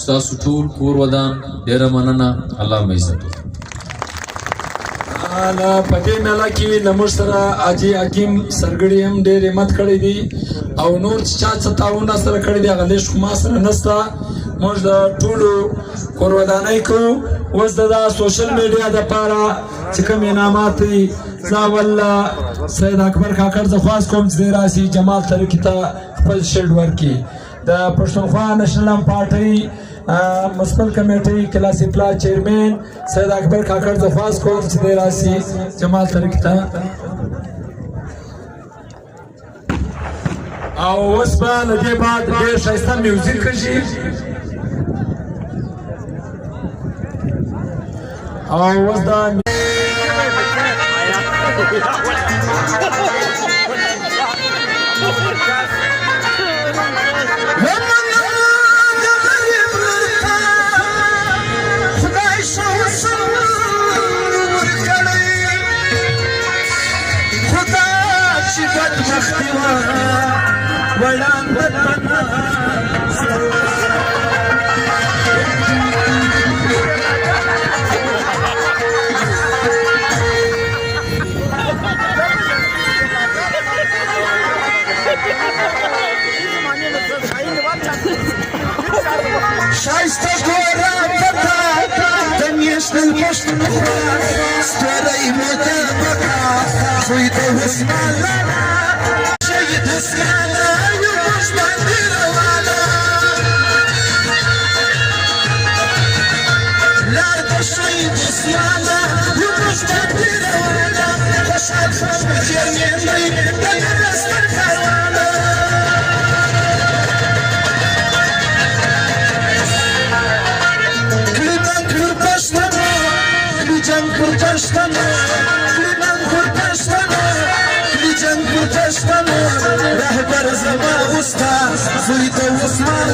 ستاسو ټول کور ودان ډیره مننه. الله مو عزت وکړي. په دې میله کې له موږ سره حاجي حکیم سرګړي هم ډېر همت کړی دی او نور چې چا څه تعاون سره کړی دی هغه لیست خو ما سره نشته. موږ د ټولو کور ودانۍ کوو. اوس د سوشل میډیا دپاره چې کوم انعامات دي زه والله سید اکبر کاکړ زه خواست کوم چې دی راسي جمال ترکي ته خپل شیلډ ورکړي. د پښتونخوا نېشنل پارټۍ مسپل کمیټۍ کلاسي پلا چیرمین سید اکبر کاکړ زه خواست کوم چې دی راسي جمال ترکي ته. او اوس به له دې بعد ډېر ښایسته میوزیک کېږي او اوس دا شایسته ګوره پتا د نیشنل پښتونخوا ستوری مطابقه زوی د حسمان لرا شهید حسمان یو موږ باندې روانه لار د شهید حسمان یو موږ باندې روانه خوشحال خوشحال چیرمن دی د نرستر کاروانه رهبر زمان استاد زوی د عثمان